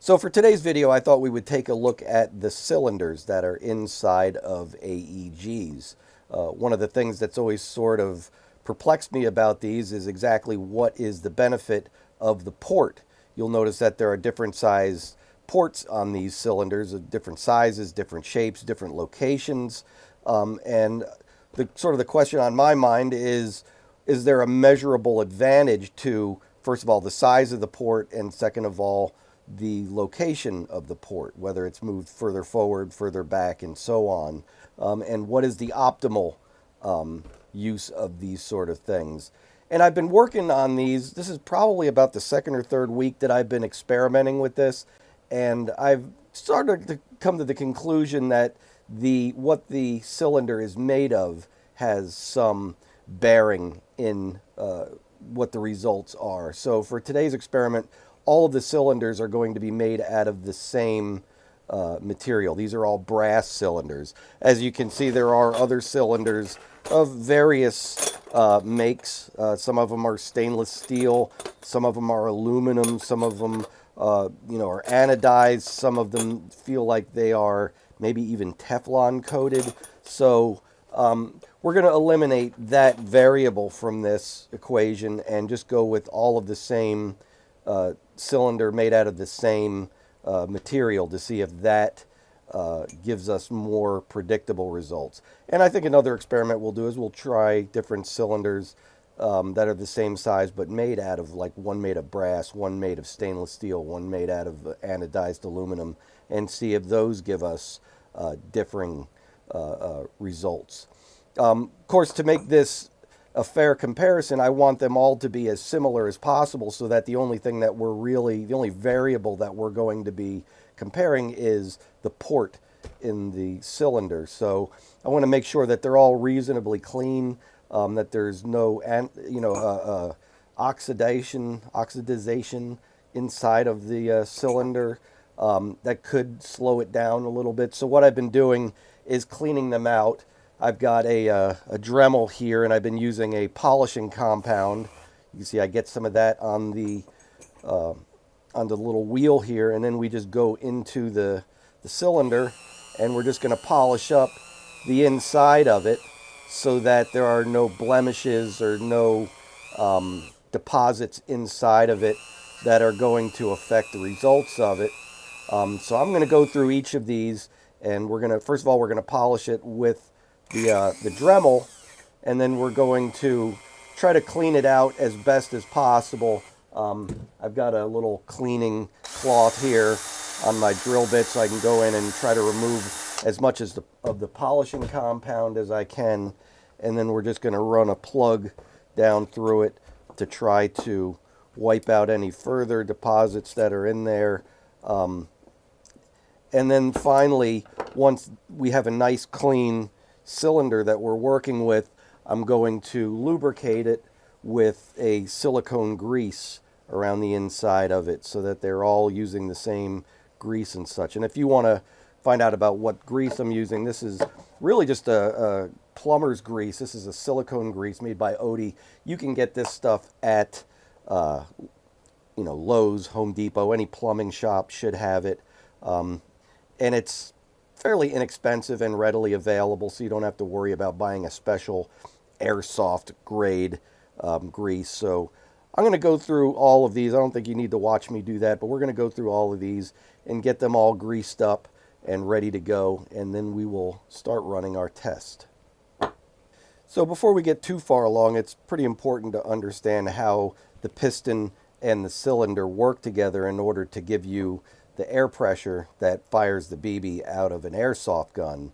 So for today's video, I thought we would take a look at the cylinders that are inside of AEGs. One of the things that's always sort of perplexed me about these is exactly what is the benefit of the port. You'll notice that there are different size ports on these cylinders of different sizes, different shapes, different locations. And the question on my mind is there a measurable advantage to, first of all, the size of the port, and second of all, the location of the port, whether it's moved further forward, further back, and so on. And what is the optimal use of these sort of things. And I've been working on these. This is probably about the second or third week that I've been experimenting with this. And I've started to come to the conclusion that what the cylinder is made of has some bearing in what the results are. So for today's experiment, all of the cylinders are going to be made out of the same material. These are all brass cylinders. As you can see, there are other cylinders of various makes. Some of them are stainless steel, some of them are aluminum, some of them are anodized, some of them feel like they are maybe even Teflon coated. So we're going to eliminate that variable from this equation and just go with all of the same cylinder made out of the same material to see if that gives us more predictable results. And I think another experiment we'll do is we'll try different cylinders that are the same size but made out of, like, one made of brass, one made of stainless steel, one made out of anodized aluminum, and see if those give us differing results. Of course, to make this a fair comparison, I want them all to be as similar as possible, so that the only variable that we're going to be comparing is the port in the cylinder. So I want to make sure that they're all reasonably clean, that there's no oxidization inside of the cylinder that could slow it down a little bit. So what I've been doing is cleaning them out. I've got a Dremel here, and I've been using a polishing compound. You can see I get some of that on the little wheel here, and then we just go into the cylinder, and we're just going to polish up the inside of it so that there are no blemishes or no deposits inside of it that are going to affect the results of it. So I'm going to go through each of these, and first of all, we're going to polish it with the Dremel, and then we're going to try to clean it out as best as possible. I've got a little cleaning cloth here on my drill bit, so I can go in and try to remove as much of the polishing compound as I can, and then we're just going to run a plug down through it to try to wipe out any further deposits that are in there. And then finally, once we have a nice clean cylinder that we're working with, I'm going to lubricate it with a silicone grease around the inside of it so that they're all using the same grease and such. And if you want to find out about what grease I'm using, this is really just a plumber's grease. This is a silicone grease made by Odie. You can get this stuff at Lowe's, Home Depot, any plumbing shop should have it. And it's fairly inexpensive and readily available, so you don't have to worry about buying a special airsoft grade grease. So I'm going to go through all of these. I don't think you need to watch me do that, but we're going to go through all of these and get them all greased up and ready to go, and then we will start running our test. So before we get too far along, it's pretty important to understand how the piston and the cylinder work together in order to give you the air pressure that fires the BB out of an airsoft gun.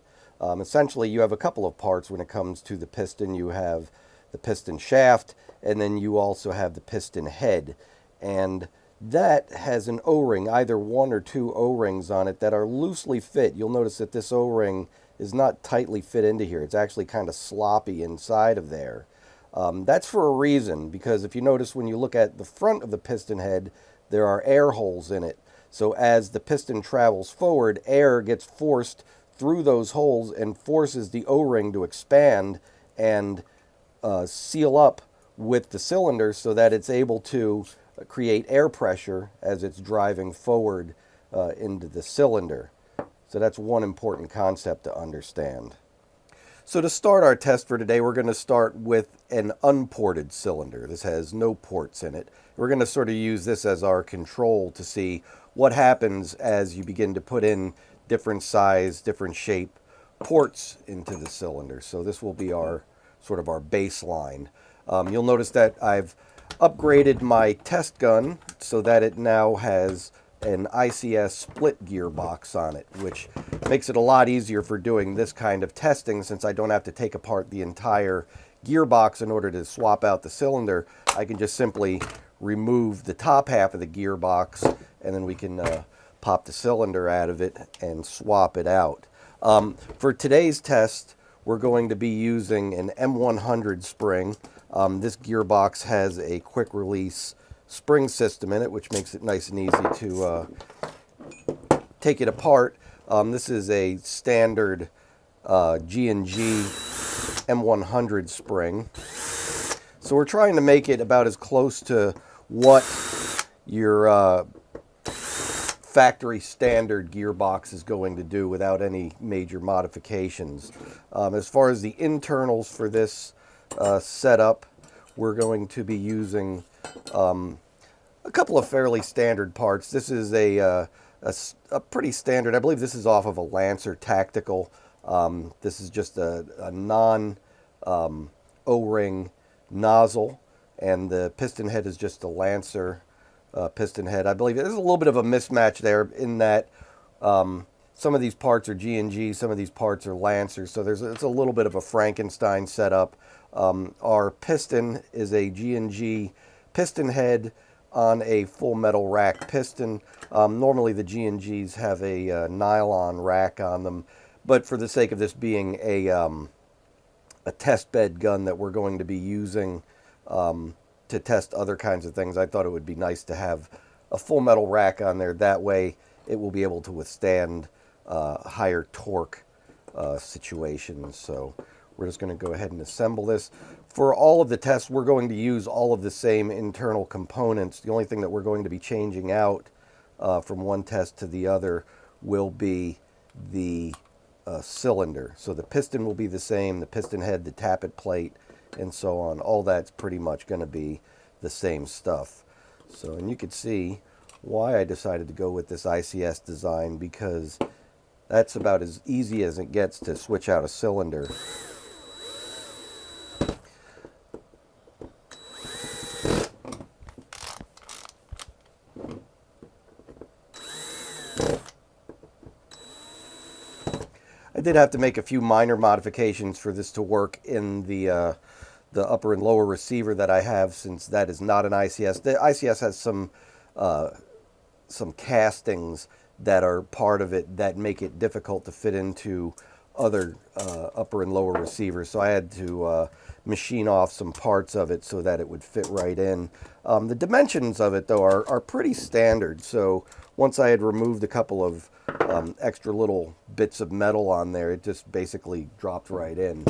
Essentially, you have a couple of parts when it comes to the piston. You have the piston shaft, and then you also have the piston head. And that has an O-ring, either one or two O-rings on it that are loosely fit. You'll notice that this O-ring is not tightly fit into here. It's actually kind of sloppy inside of there. That's for a reason, because if you notice when you look at the front of the piston head, there are air holes in it. So as the piston travels forward, air gets forced through those holes and forces the O-ring to expand and seal up with the cylinder so that it's able to create air pressure as it's driving forward into the cylinder. So that's one important concept to understand. So to start our test for today, we're going to start with an unported cylinder. This has no ports in it. We're going to sort of use this as our control to see what happens as you begin to put in different size, different shape ports into the cylinder. So this will be our sort of our baseline. You'll notice that I've upgraded my test gun so that it now has an ICS split gearbox on it, which makes it a lot easier for doing this kind of testing since I don't have to take apart the entire gearbox in order to swap out the cylinder. I can just simply remove the top half of the gearbox and then we can pop the cylinder out of it and swap it out. For today's test, we're going to be using an M100 spring. This gearbox has a quick release spring system in it, which makes it nice and easy to take it apart. This is a standard G&G M100 spring. So we're trying to make it about as close to what your factory standard gearbox is going to do without any major modifications. As far as the internals for this setup, we're going to be using a couple of fairly standard parts. This is a pretty standard, I believe this is off of a Lancer Tactical. This is just a non O-ring nozzle, and the piston head is just a Lancer piston head. I believe there's a little bit of a mismatch there in that some of these parts are G&G, some of these parts are Lancer, so it's a little bit of a Frankenstein setup. Our piston is a G&G piston head on a full metal rack piston. Normally the G&Gs have a nylon rack on them, but for the sake of this being a test bed gun that we're going to be using to test other kinds of things, I thought it would be nice to have a full metal rack on there. That way it will be able to withstand higher torque situations. So we're just going to go ahead and assemble this. For all of the tests, we're going to use all of the same internal components. The only thing that we're going to be changing out from one test to the other will be the cylinder. So the piston will be the same, the piston head, the tappet plate, and so on. All that's pretty much going to be the same stuff. So, and you can see why I decided to go with this ICS design, because that's about as easy as it gets to switch out a cylinder. I did have to make a few minor modifications for this to work in the upper and lower receiver that I have, since that is not an ICS. The ICS has some castings that are part of it that make it difficult to fit into other upper and lower receivers. So I had to machine off some parts of it so that it would fit right in. The dimensions of it, though, are pretty standard. So once I had removed a couple of extra little bits of metal on there, it just basically dropped right in.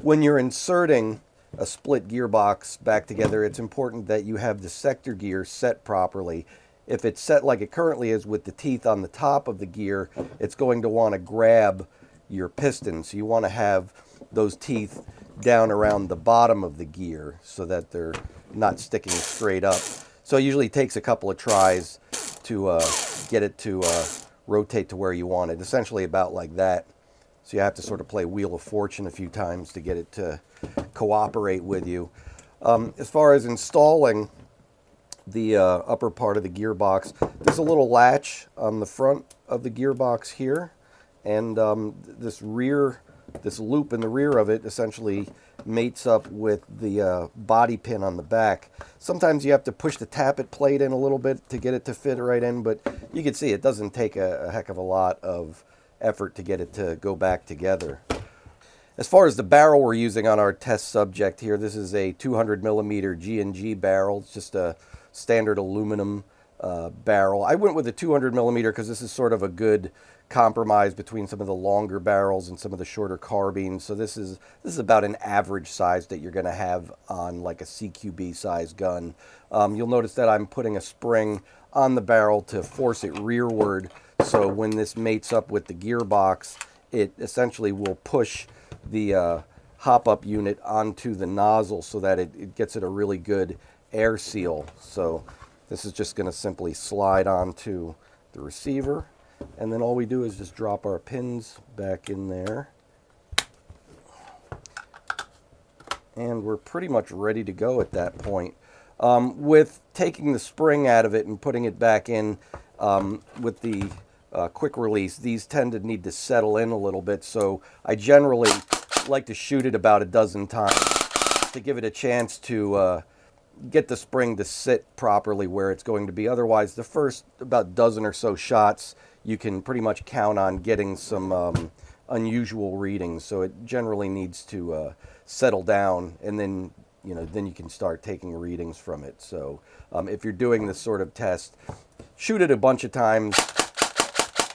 When you're inserting a split gearbox back together, it's important that you have the sector gear set properly. If it's set like it currently is with the teeth on the top of the gear, it's going to want to grab your piston. So you want to have those teeth down around the bottom of the gear so that they're not sticking straight up. So it usually takes a couple of tries to get it to rotate to where you want it, essentially about like that. So you have to sort of play Wheel of Fortune a few times to get it to cooperate with you. As far as installing the upper part of the gearbox, there's a little latch on the front of the gearbox here, and this loop in the rear of it essentially mates up with the body pin on the back. Sometimes you have to push the tappet plate in a little bit to get it to fit right in, but you can see it doesn't take a heck of a lot of effort to get it to go back together. As far as the barrel we're using on our test subject here, this is a 200 millimeter G&G barrel. It's just a standard aluminum barrel. I went with a 200 millimeter because this is sort of a good compromise between some of the longer barrels and some of the shorter carbines. So this is about an average size that you're going to have on like a CQB size gun. You'll notice that I'm putting a spring on the barrel to force it rearward. So when this mates up with the gearbox, it essentially will push the hop-up unit onto the nozzle so that it gets it a really good air seal. So this is just going to simply slide onto the receiver, and then all we do is just drop our pins back in there. And we're pretty much ready to go at that point. With taking the spring out of it and putting it back in with the quick release, these tend to need to settle in a little bit, so I generally like to shoot it about a dozen times to give it a chance to get the spring to sit properly where it's going to be. Otherwise, the first about dozen or so shots, you can pretty much count on getting some unusual readings, so it generally needs to settle down, and then then you can start taking readings from it. So if you're doing this sort of test, shoot it a bunch of times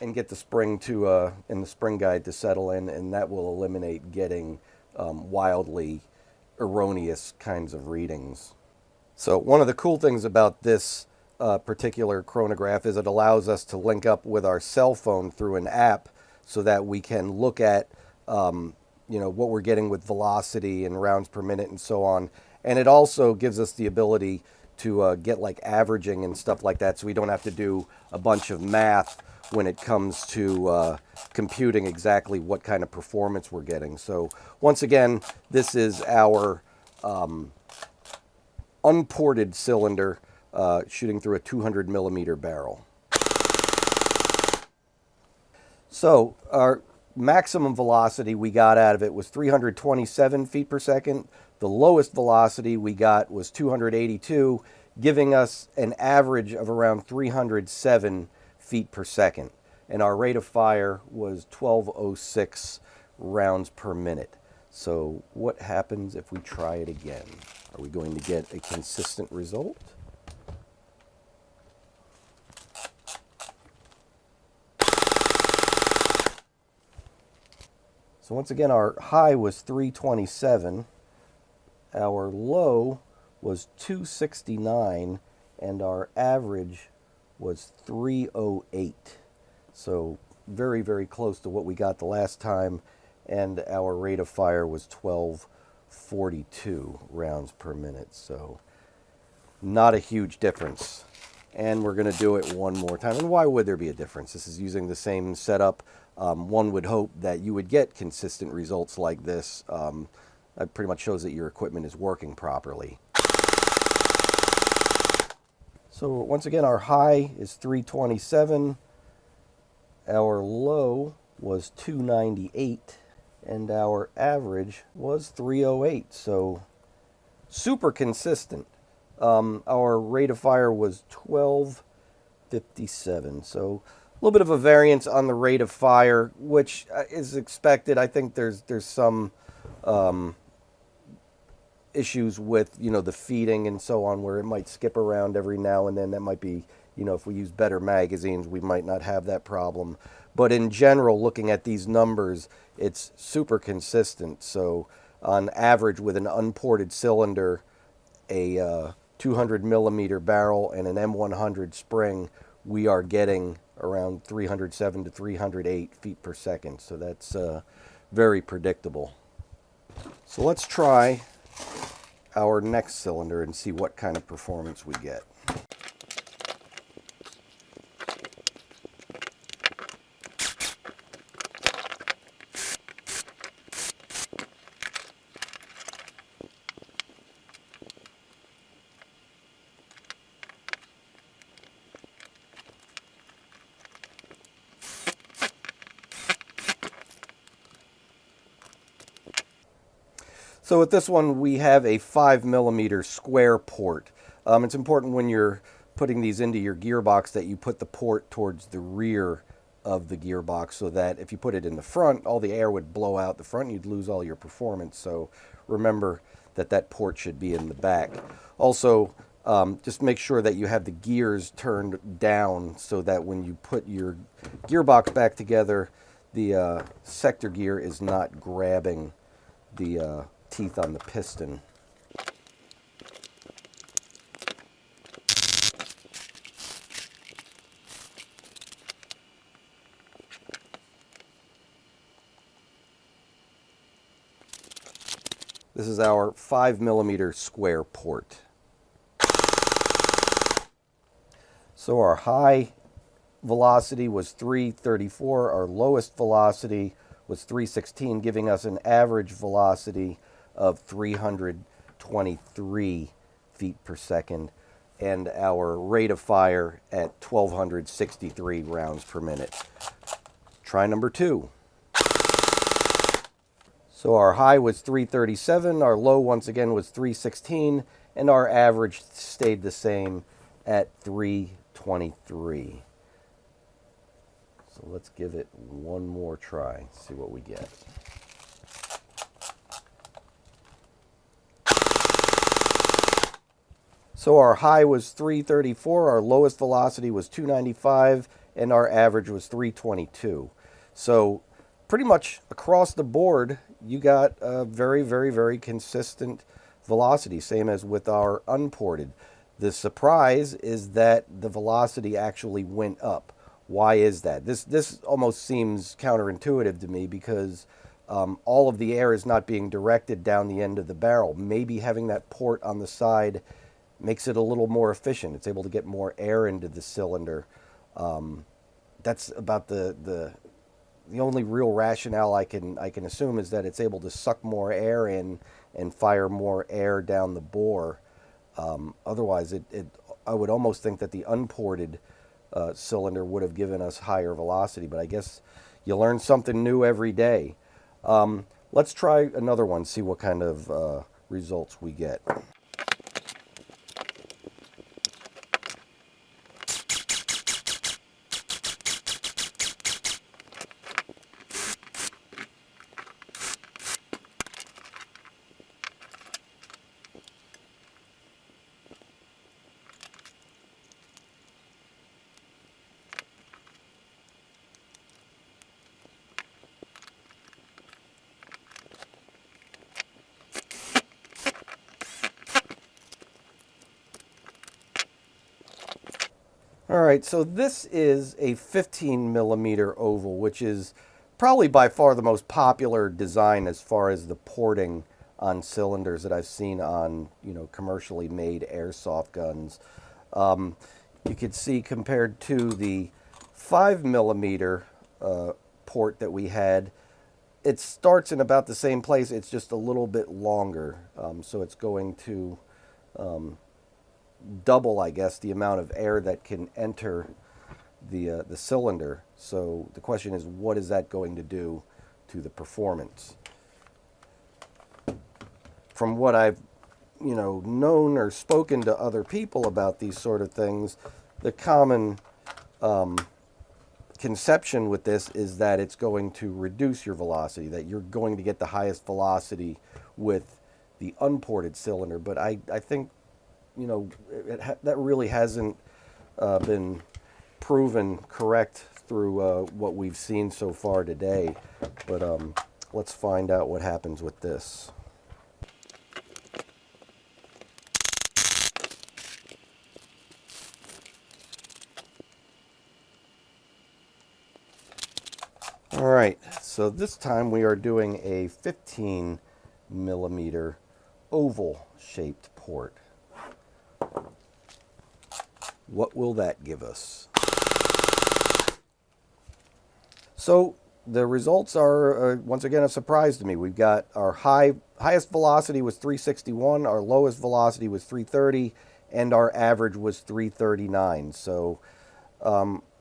and get the spring to and the spring guide to settle in, and that will eliminate getting wildly erroneous kinds of readings. So one of the cool things about this particular chronograph is it allows us to link up with our cell phone through an app so that we can look at what we're getting with velocity and rounds per minute and so on. And it also gives us the ability to get like averaging and stuff like that, so we don't have to do a bunch of math when it comes to computing exactly what kind of performance we're getting. So once again, this is our unported cylinder shooting through a 200 millimeter barrel. So our maximum velocity we got out of it was 327 feet per second. The lowest velocity we got was 282, giving us an average of around 307 feet per second. And our rate of fire was 1206 rounds per minute. So what happens if we try it again? Are we going to get a consistent result? So once again, our high was 327, our low was 269, and our average was 308. So very, very close to what we got the last time, and our rate of fire was 1242 rounds per minute. So not a huge difference. And we're going to do it one more time. And why would there be a difference? This is using the same setup. One would hope that you would get consistent results like this. That pretty much shows that your equipment is working properly. So once again, our high is 327. Our low was 298. And our average was 308. So super consistent. Our rate of fire was 1257. So a little bit of a variance on the rate of fire, which is expected. I think there's some issues with the feeding and so on, where it might skip around every now and then. That might be if we use better magazines, we might not have that problem. But in general, looking at these numbers, it's super consistent. So on average, with an unported cylinder, a 200 millimeter barrel, and an M100 spring, we are getting around 307 to 308 feet per second. So that's very predictable. So let's try our next cylinder and see what kind of performance we get. So with this one, we have a 5 millimeter square port. It's important when you're putting these into your gearbox that you put the port towards the rear of the gearbox, so that if you put it in the front, all the air would blow out the front and you'd lose all your performance. So remember that that port should be in the back. Also, just make sure that you have the gears turned down so that when you put your gearbox back together, the sector gear is not grabbing the teeth on the piston. This is our 5mm square port. So our high velocity was 334, our lowest velocity was 316, giving us an average velocity of 323 feet per second, and our rate of fire at 1,263 rounds per minute. Try number 2. So our high was 337, our low once again was 316, and our average stayed the same at 323. So let's give it one more try, see what we get. So our high was 334, our lowest velocity was 295, and our average was 322. So pretty much across the board, you got a very, very, very consistent velocity, same as with our unported. The surprise is that the velocity actually went up. Why is that? This almost seems counterintuitive to me because all of the air is not being directed down the end of the barrel. Maybe having that port on the side makes it a little more efficient. It's able to get more air into the cylinder. That's about the only real rationale I can assume is that it's able to suck more air in and fire more air down the bore. Otherwise, I would almost think that the unported cylinder would have given us higher velocity, but I guess you learn something new every day. Let's try another one, see what kind of results we get. All right, so this is a 15mm oval, which is probably by far the most popular design as far as the porting on cylinders that I've seen on, commercially made airsoft guns. You could see compared to the 5mm port that we had, it starts in about the same place. It's just a little bit longer, so it's going to double, I guess, the amount of air that can enter the cylinder. So the question is, what is that going to do to the performance? From what I've known or spoken to other people about these sort of things, the common conception with this is that it's going to reduce your velocity, that you're going to get the highest velocity with the unported cylinder. But I think that really hasn't been proven correct through what we've seen so far today. But let's find out what happens with this. All right, so this time we are doing a 15mm oval-shaped port. What will that give us? So the results are, once again, a surprise to me. We've got our highest velocity was 361, our lowest velocity was 330, and our average was 339. So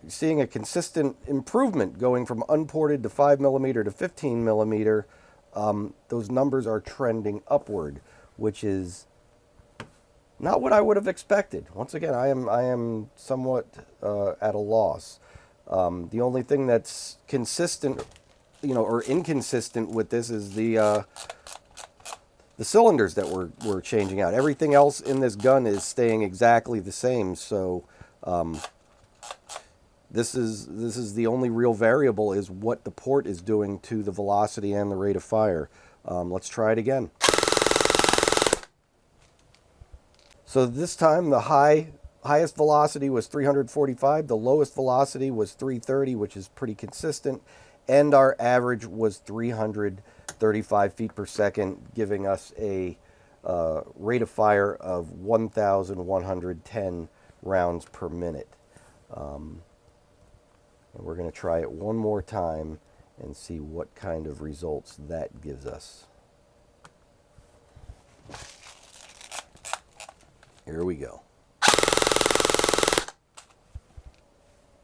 seeing a consistent improvement going from unported to 5mm to 15mm. Those numbers are trending upward, which is not what I would have expected. Once again, I am somewhat at a loss. The only thing that's consistent, or inconsistent with this is the cylinders that we're changing out. Everything else in this gun is staying exactly the same. So this is the only real variable, is what the port is doing to the velocity and the rate of fire. Let's try it again. So this time the highest velocity was 345, the lowest velocity was 330, which is pretty consistent, and our average was 323. 35 feet per second, giving us a rate of fire of 1,110 rounds per minute. And we're going to try it one more time and see what kind of results that gives us. Here we go.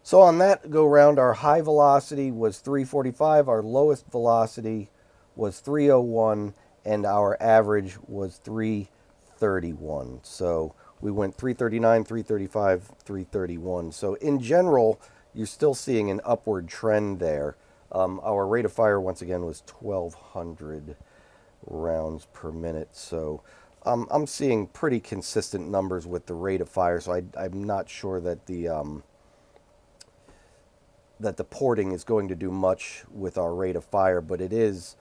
So on that go round, our high velocity was 345, our lowest velocity was 301, and our average was 331. So we went 339, 335, 331. So in general, you're still seeing an upward trend there. Our rate of fire, once again, was 1,200 rounds per minute. So I'm seeing pretty consistent numbers with the rate of fire. So I'm not sure that the porting is going to do much with our rate of fire, but it is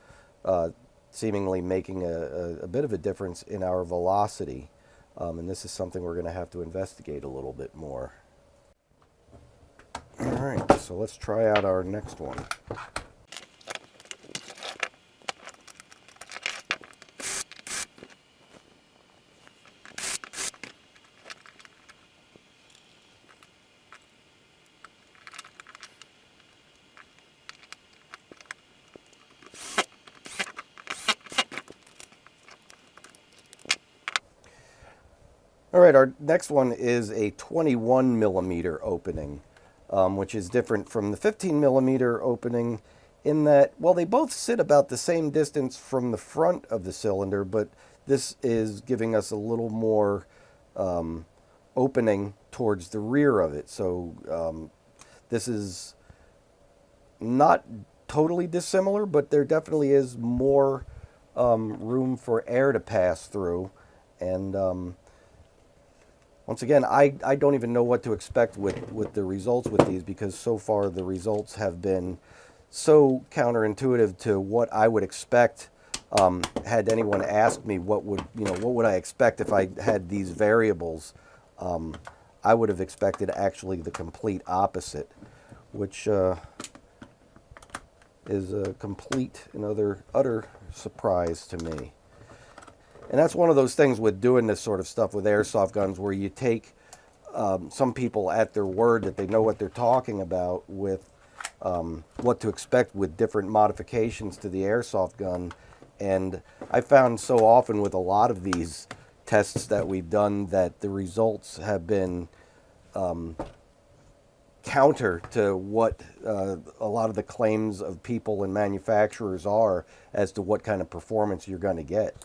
seemingly making a bit of a difference in our velocity. And this is something we're going to have to investigate a little bit more. All right, so let's try out our next one. All right, our next one is a 21 millimeter opening, which is different from the 15 millimeter opening in that, well, they both sit about the same distance from the front of the cylinder, but this is giving us a little more opening towards the rear of it. So this is not totally dissimilar, but there definitely is more room for air to pass through. And once again, I don't even know what to expect with the results with these, because so far the results have been so counterintuitive to what I would expect. Had anyone asked me what would I expect if I had these variables, I would have expected actually the complete opposite, which is a complete and utter surprise to me. And that's one of those things with doing this sort of stuff with airsoft guns, where you take some people at their word that they know what they're talking about with what to expect with different modifications to the airsoft gun. And I found so often with a lot of these tests that we've done that the results have been counter to what a lot of the claims of people and manufacturers are as to what kind of performance you're going to get.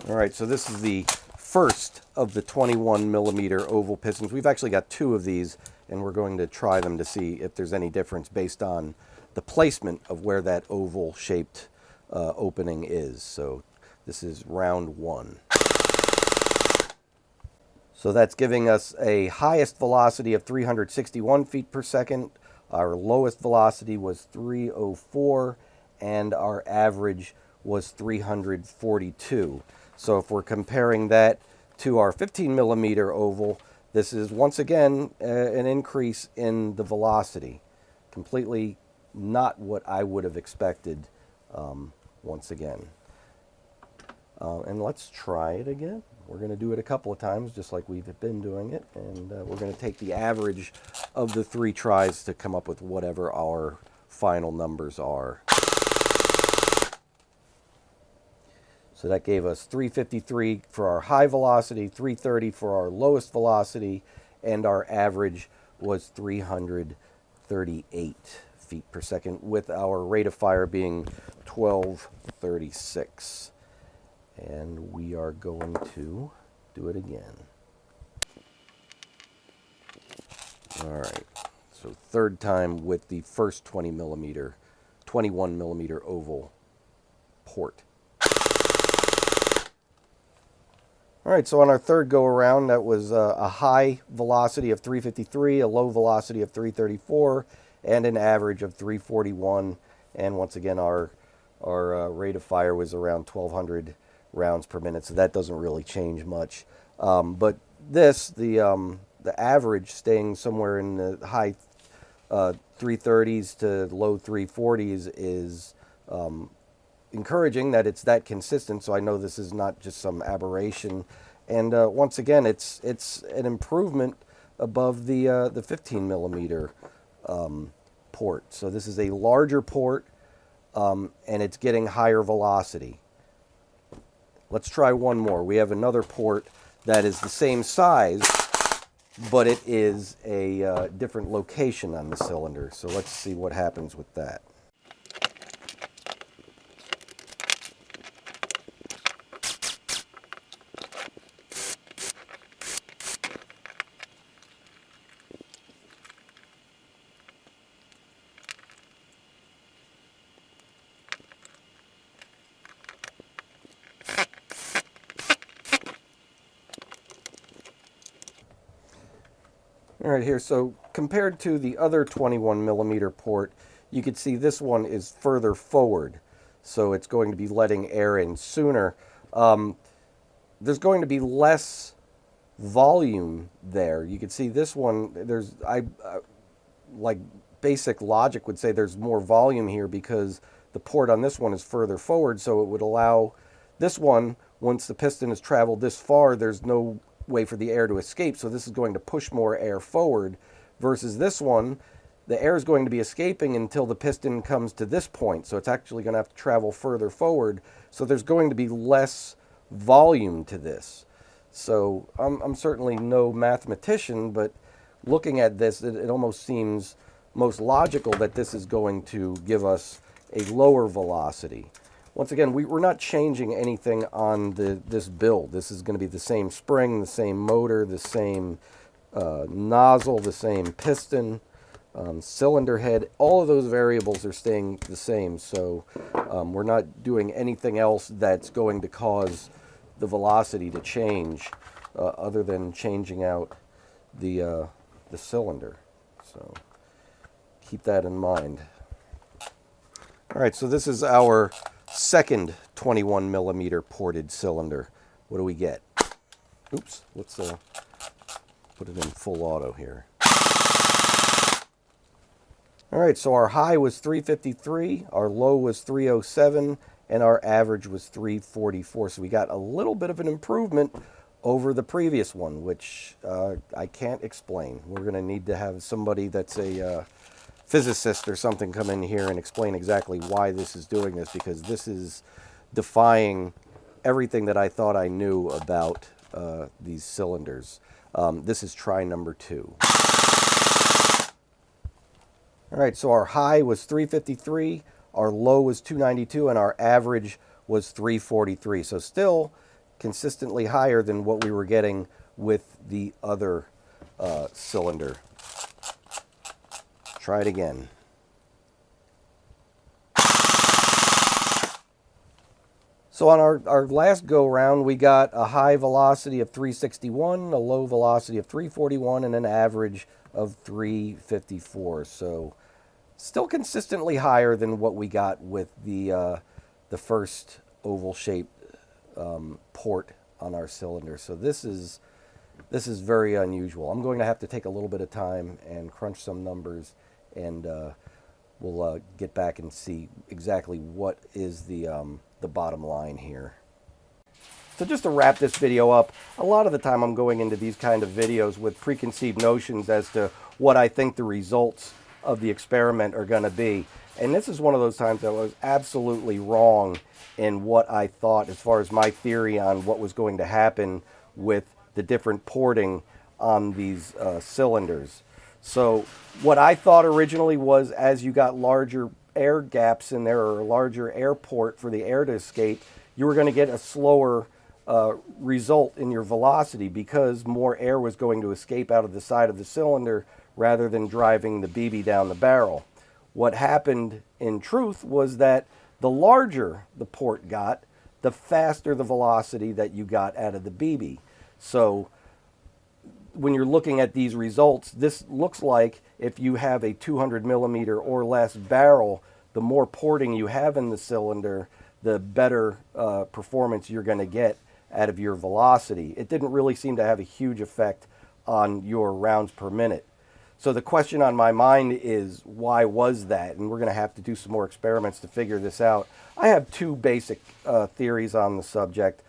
All right, so this is the first of the 21 millimeter oval pistons. We've actually got two of these, and we're going to try them to see if there's any difference based on the placement of where that oval shaped opening is. So this is round one. So that's giving us a highest velocity of 361 feet per second. Our lowest velocity was 304, and our average was 342. So if we're comparing that to our 15 millimeter oval, this is once again an increase in the velocity. Completely not what I would have expected once again. And let's try it again. We're going to do it a couple of times just like we've been doing it. And we're going to take the average of the 3 tries to come up with whatever our final numbers are. So that gave us 353 for our high velocity, 330 for our lowest velocity, and our average was 338 feet per second, with our rate of fire being 1236. And we are going to do it again. All right, so third time with the first 21 millimeter oval port. All right, so on our third go around, that was a high velocity of 353, a low velocity of 334, and an average of 341. And once again, our rate of fire was around 1,200 rounds per minute, so that doesn't really change much. But this, the average staying somewhere in the high 330s to low 340s is encouraging that it's that consistent, so I know this is not just some aberration. And once again, it's an improvement above the 15 millimeter port. So this is a larger port, and it's getting higher velocity. Let's try one more. We have another port that is the same size, but it is a different location on the cylinder. So let's see what happens with that. All right, here, so compared to the other 21 millimeter port, you can see this one is further forward, so it's going to be letting air in sooner. There's going to be less volume there. You can see this one, like basic logic would say there's more volume here because the port on this one is further forward, so it would allow this one, once the piston has traveled this far, there's no way for the air to escape, so this is going to push more air forward, versus this one, the air is going to be escaping until the piston comes to this point, so it's actually going to have to travel further forward, so there's going to be less volume to this. So I'm certainly no mathematician, but looking at this, it almost seems most logical that this is going to give us a lower velocity. Once again, we're not changing anything on this build. This is going to be the same spring, the same motor, the same nozzle, the same piston, cylinder head. All of those variables are staying the same, so we're not doing anything else that's going to cause the velocity to change other than changing out the cylinder. So keep that in mind. All right, so this is our second 21 millimeter ported cylinder. What do we get? Oops, let's put it in full auto here. All right, so our high was 353, our low was 307, and our average was 344. So we got a little bit of an improvement over the previous one, which I can't explain. We're going to need to have somebody that's a physicist or something come in here and explain exactly why this is doing this, because this is defying everything that I thought I knew about these cylinders. This is try number 2. All right, so our high was 353, our low was 292, and our average was 343. So still consistently higher than what we were getting with the other cylinder. Try it again. So on our last go round, we got a high velocity of 361, a low velocity of 341, and an average of 354. So still consistently higher than what we got with the first oval-shaped port on our cylinder. So this is very unusual. I'm going to have to take a little bit of time and crunch some numbers, and we'll get back and see exactly what is the bottom line here. So just to wrap this video up, a lot of the time I'm going into these kind of videos with preconceived notions as to what I think the results of the experiment are going to be. And this is one of those times that I was absolutely wrong in what I thought as far as my theory on what was going to happen with the different porting on these cylinders. So what I thought originally was, as you got larger air gaps in there, or a larger air port for the air to escape, you were going to get a slower result in your velocity because more air was going to escape out of the side of the cylinder rather than driving the BB down the barrel. What happened in truth was that the larger the port got, the faster the velocity that you got out of the BB. So when you're looking at these results, this looks like if you have a 200 millimeter or less barrel, the more porting you have in the cylinder, the better performance you're going to get out of your velocity. It didn't really seem to have a huge effect on your rounds per minute. So the question on my mind is, why was that? And we're going to have to do some more experiments to figure this out. I have two basic theories on the subject.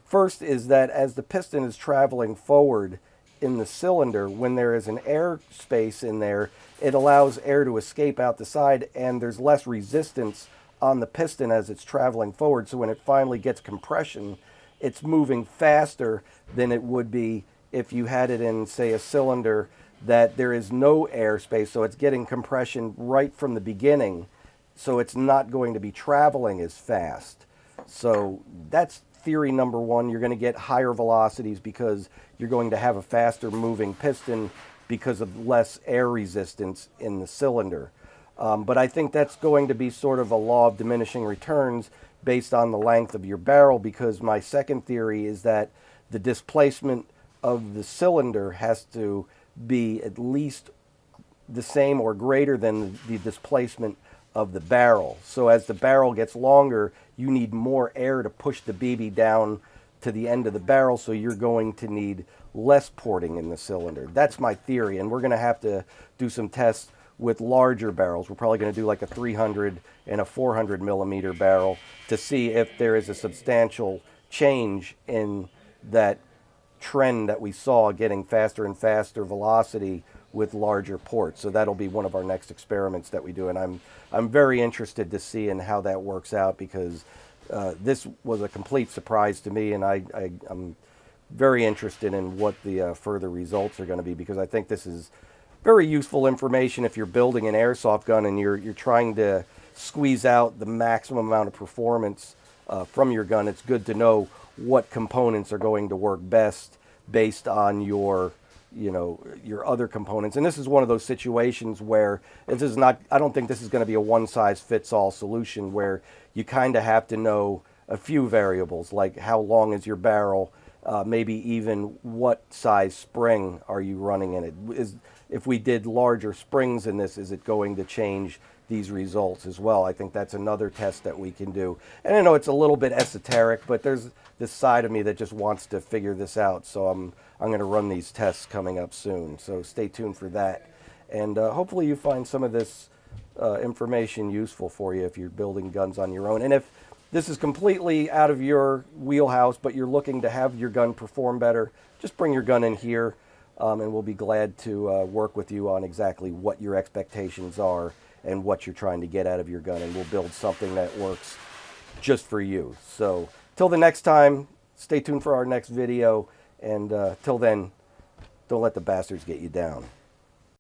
First is that as the piston is traveling forward in the cylinder, when there is an air space in there, it allows air to escape out the side, and there's less resistance on the piston as it's traveling forward. So when it finally gets compression, it's moving faster than it would be if you had it in, say, a cylinder that there is no airspace, so it's getting compression right from the beginning, so it's not going to be traveling as fast. So that's theory number one. You're going to get higher velocities because you're going to have a faster moving piston because of less air resistance in the cylinder. But I think that's going to be sort of a law of diminishing returns based on the length of your barrel, because my second theory is that the displacement of the cylinder has to be at least the same or greater than the displacement of the barrel. So as the barrel gets longer, you need more air to push the BB down to the end of the barrel, so you're going to need less porting in the cylinder. That's my theory, and we're going to have to do some tests with larger barrels. We're probably going to do like a 300 and a 400 millimeter barrel to see if there is a substantial change in that trend that we saw, getting faster and faster velocity with larger ports. So that'll be one of our next experiments that we do, and I'm very interested to see in how that works out, because this was a complete surprise to me, and I'm very interested in what the further results are going to be, because I think this is very useful information if you're building an airsoft gun and you're trying to squeeze out the maximum amount of performance from your gun. It's good to know what components are going to work best based on your other components. And this is one of those situations where this is not, I don't think this is going to be a one-size-fits-all solution, where you kind of have to know a few variables, like how long is your barrel, maybe even what size spring are you running in it. If we did larger springs in this, is it going to change these results as well? I think that's another test that we can do. And I know it's a little bit esoteric, but there's this side of me that just wants to figure this out. So I'm going to run these tests coming up soon. So stay tuned for that. And hopefully you find some of this information useful for you if you're building guns on your own. And if this is completely out of your wheelhouse, but you're looking to have your gun perform better, just bring your gun in here, and we'll be glad to work with you on exactly what your expectations are and what you're trying to get out of your gun, and we'll build something that works just for you. So till the next time, stay tuned for our next video, and till then, don't let the bastards get you down.